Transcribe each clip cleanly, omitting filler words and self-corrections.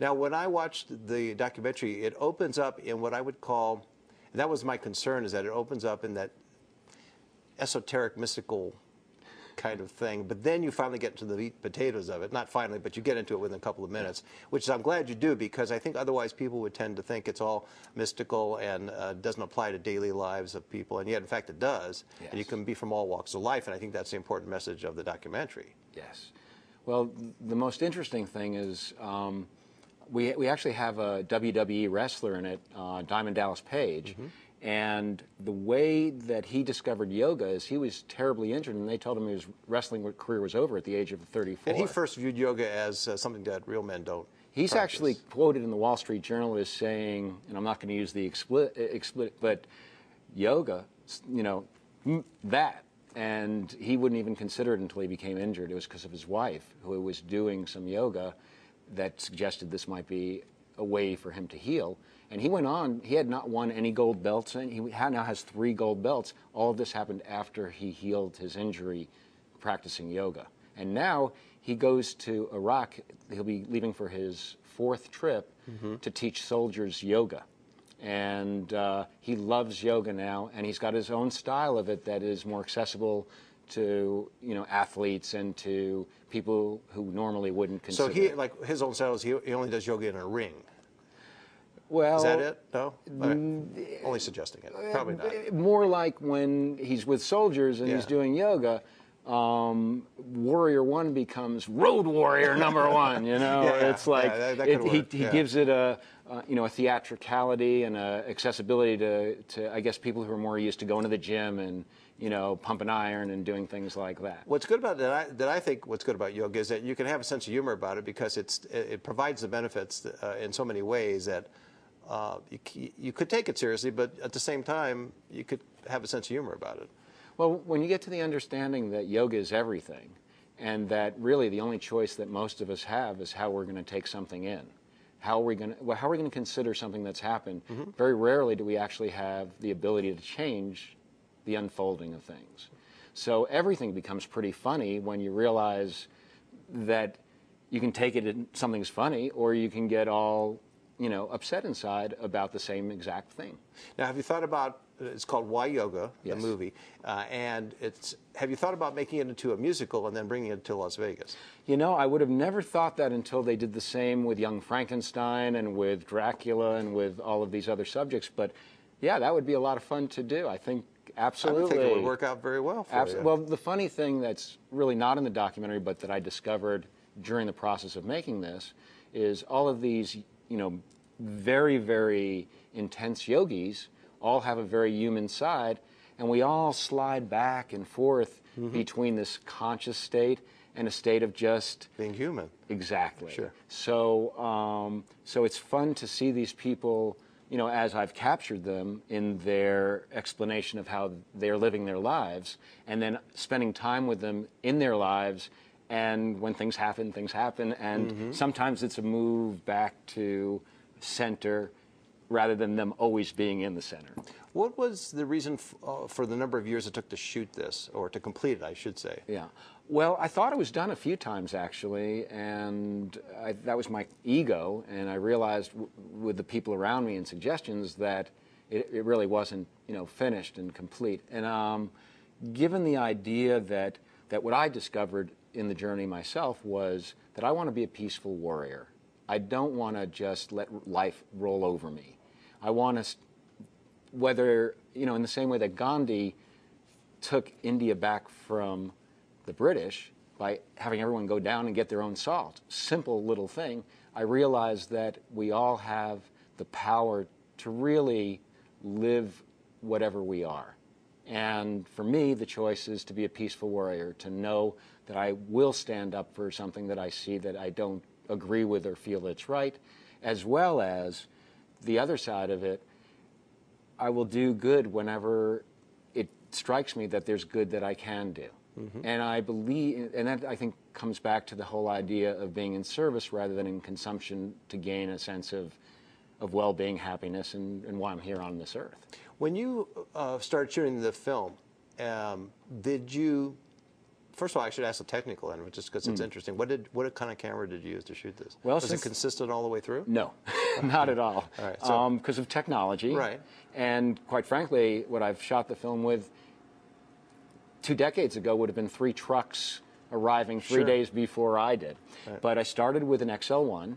Now, when I watched the documentary, it opens up in what I would call, and that was my concern, is that it opens up in that esoteric, mystical kind of thing, but then you finally get to the meat and potatoes of it. Not finally, but you get into it within a couple of minutes, which I'm glad you do, because I think otherwise people would tend to think it's all mystical and doesn't apply to daily lives of people, and yet in fact it does. Yes. And you can be from all walks of life, and I think that's the important message of the documentary. Yes. Well, the most interesting thing is we actually have a WWE wrestler in it, Diamond Dallas Page, and the way that he discovered yoga is he was terribly injured, and they told him his wrestling career was over at the age of 34. And he first viewed yoga as something that real men don't He's practice. Actually quoted in the Wall Street Journal as saying, and I'm not going to use the explicit, but yoga, you know, that. And he wouldn't even consider it until he became injured. It was because of his wife, who was doing some yoga, that suggested this might be a way for him to heal. And he went on, he had not won any gold belts, and he now has 3 gold belts. All of this happened after he healed his injury practicing yoga. And now he goes to Iraq. He'll be leaving for his 4th trip to teach soldiers yoga. And he loves yoga now, and he's got his own style of it that is more accessible to, you know, athletes and to people who normally wouldn't consider. So he, like his own style is he only does yoga in a ring. Well, is that it? No? Only suggesting it. Probably not. More like when he's with soldiers and he's doing yoga, Warrior 1 becomes Road Warrior #1, you know? It's like he gives it a, you know, a theatricality and a accessibility to, I guess, people who are more used to going to the gym and, you know, pumping iron and doing things like that. What's good about that I think what's good about yoga is that you can have a sense of humor about it, because it provides the benefits in so many ways that you could take it seriously, but at the same time you could have a sense of humor about it. Well, when you get to the understanding that yoga is everything, and that really the only choice that most of us have is how we're going to take something in. How are we going to consider something that's happened? Very rarely do we actually have the ability to change the unfolding of things. So everything becomes pretty funny when you realize that you can take it in something's funny, or you can get all, you know, upset inside about the same exact thing. Now, have you thought about, it's called YYoga, the Yes. movie, and have you thought about making it into a musical and then bringing it to Las Vegas? You know, I would have never thought that until they did the same with Young Frankenstein and with Dracula and with all of these other subjects. But yeah, that would be a lot of fun to do. I think absolutely. I think it would work out very well for you. Well, the funny thing that's really not in the documentary, but that I discovered during the process of making this, is all of these, you know, very, very intense yogis all have a very human side, and we all slide back and forth between this conscious state and a state of just being human. Exactly. Sure. So, so it's fun to see these people, you know, as I've captured them in their explanation of how they're living their lives, and then spending time with them in their lives. And when things happen, and sometimes it's a move back to center rather than them always being in the center. What was the reason for the number of years it took to shoot this, or to complete it, I should say? Yeah. Well, I thought it was done a few times, actually, and that was my ego, and I realized with the people around me and suggestions that it really wasn't, you know, finished and complete. And given the idea that what I discovered in the journey myself was that I want to be a peaceful warrior. I don't want to just let life roll over me. I want to, whether, you know, in the same way that Gandhi took India back from the British by having everyone go down and get their own salt, simple little thing, I realized that we all have the power to really live whatever we are. And for me, the choice is to be a peaceful warrior, to know that I will stand up for something that I see that I don't agree with or feel it's right, as well as the other side of it, I will do good whenever it strikes me that there's good that I can do. And I believe, and that I think comes back to the whole idea of being in service rather than in consumption, to gain a sense of well-being, happiness, and why I'm here on this earth. When you started shooting the film, did you first of all, I should ask the technical end, just because it's interesting. What kind of camera did you use to shoot this? Well, was it consistent all the way through? No, not at all. All right, so, because of technology. Right. And quite frankly, what I've shot the film with 2 decades ago would have been 3 trucks arriving 3 days before I did. Right. But I started with an XL1,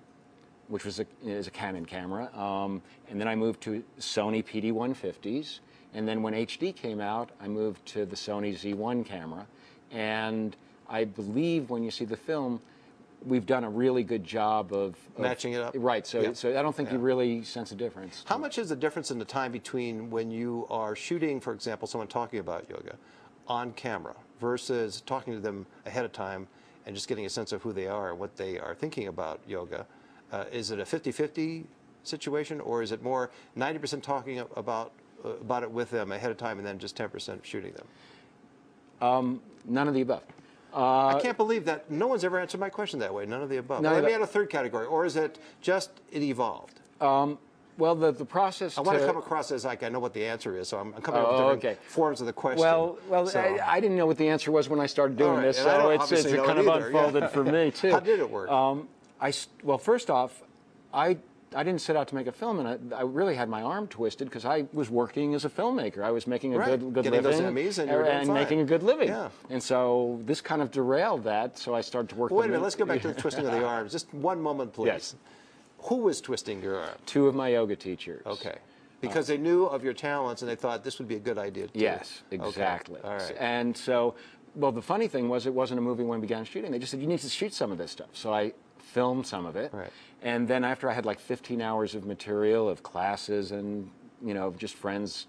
which was is a Canon camera, and then I moved to Sony PD-150s, and then when HD came out, I moved to the Sony Z1 camera, and I believe when you see the film, we've done a really good job of matching it up. Right, so I don't think you really sense a difference. How much is the difference in the time between when you are shooting, for example, someone talking about yoga on camera versus talking to them ahead of time and just getting a sense of who they are and what they are thinking about yoga? Is it a 50-50 situation, or is it more 90% talking about it with them ahead of time and then just 10% shooting them? None of the above. I can't believe that no one's ever answered my question that way. None of the above. Let me add a third category, or is it just it evolved? Well, the process. I want to come across as like I know what the answer is, so I'm coming up with different forms of the question. Well, so. I didn't know what the answer was when I started doing this, so it's kind of unfolded for me too. How did it work? Well, first off, I didn't set out to make a film, and I really had my arm twisted because I was working as a filmmaker. I was making a good living those Emmys and making a good living. Yeah. And so this kind of derailed that, so I started to work. Wait a minute, let's go back to the twisting of the arms. Just one moment, please. Yes. Who was twisting your arm? 2 of my yoga teachers. Okay. Because they knew of your talents and they thought this would be a good idea too. Yes, exactly. Okay. All right. And so, well, the funny thing was it wasn't a movie when we began shooting. They just said, you need to shoot some of this stuff. So I filmed some of it. Right. And then after I had like 15 hours of material, of classes and, just friends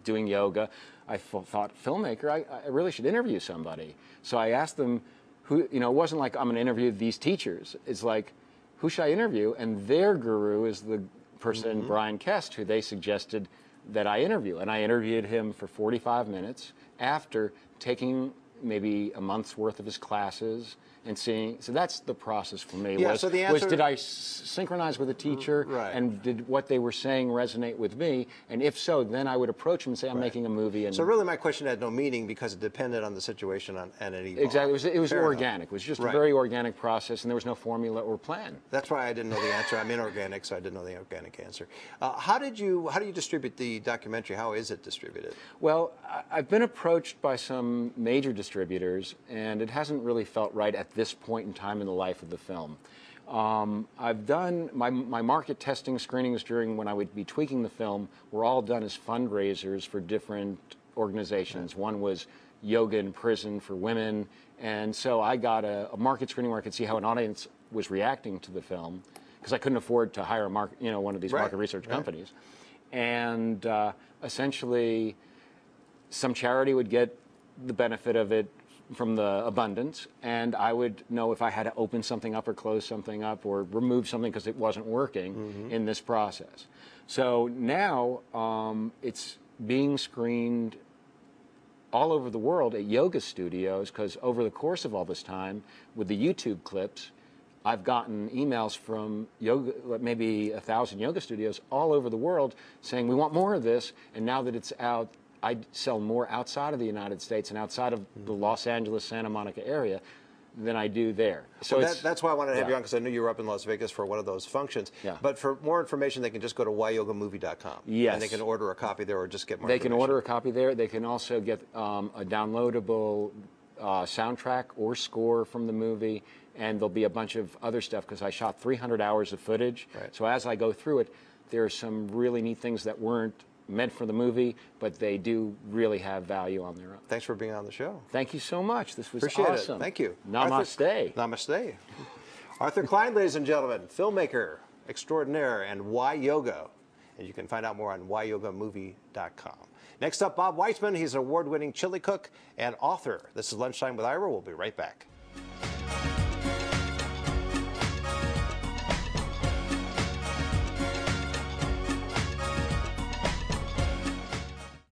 doing yoga, I thought, filmmaker, I really should interview somebody. So I asked them who, it wasn't like I'm going to interview these teachers. It's like, who should I interview? And their guru is the person, Brian Kest, who they suggested that I interview. And I interviewed him for 45 minutes after taking maybe a month's worth of his classes and seeing. So that's the process for me. Yeah, so the answer, was did I synchronize with a teacher, and did what they were saying resonate with me? And if so, then I would approach them and say, I'm making a movie. And so really my question had no meaning because it depended on the situation and it evolved. Exactly. It was organic. It was just a very organic process, and there was no formula or plan. That's why I didn't know the answer. I'm inorganic, so I didn't know the organic answer. How do you distribute the documentary? How is it distributed? Well, I've been approached by some major distributors, and it hasn't really felt right at this point in time in the life of the film. I've done my market testing screenings during when I would be tweaking the film were all done as fundraisers for different organizations. One was Yoga in Prison for Women, and so I got a market screening where I could see how an audience was reacting to the film because I couldn't afford to hire one of these market research companies. And essentially, some charity would get the benefit of it from the abundance, and I would know if I had to open something up or close something up or remove something because it wasn't working in this process. So now it's being screened all over the world at yoga studios because over the course of all this time with the YouTube clips, I've gotten emails from maybe 1,000 yoga studios all over the world saying we want more of this, and now that it's out, I sell more outside of the United States and outside of the Los Angeles, Santa Monica area than I do there. So that's why I wanted to have you on, because I knew you were up in Las Vegas for one of those functions. Yeah. But for more information, they can just go to YYogaMovie.com. Yes. And they can order a copy there or just get more information. They can order a copy there. They can also get a downloadable soundtrack or score from the movie, and there'll be a bunch of other stuff because I shot 300 hours of footage. Right. So as I go through it, there are some really neat things that weren't meant for the movie, but they do really have value on their own. Thanks for being on the show. Thank you so much. This was Appreciate awesome. It. Thank you. Namaste. Namaste. Arthur Klein, ladies and gentlemen, filmmaker extraordinaire and YYoga. And you can find out more on YYogaMovie.com. Next up, Bob Weitzman. He's an award-winning chili cook and author. This is Lunchtime with Ira. We'll be right back.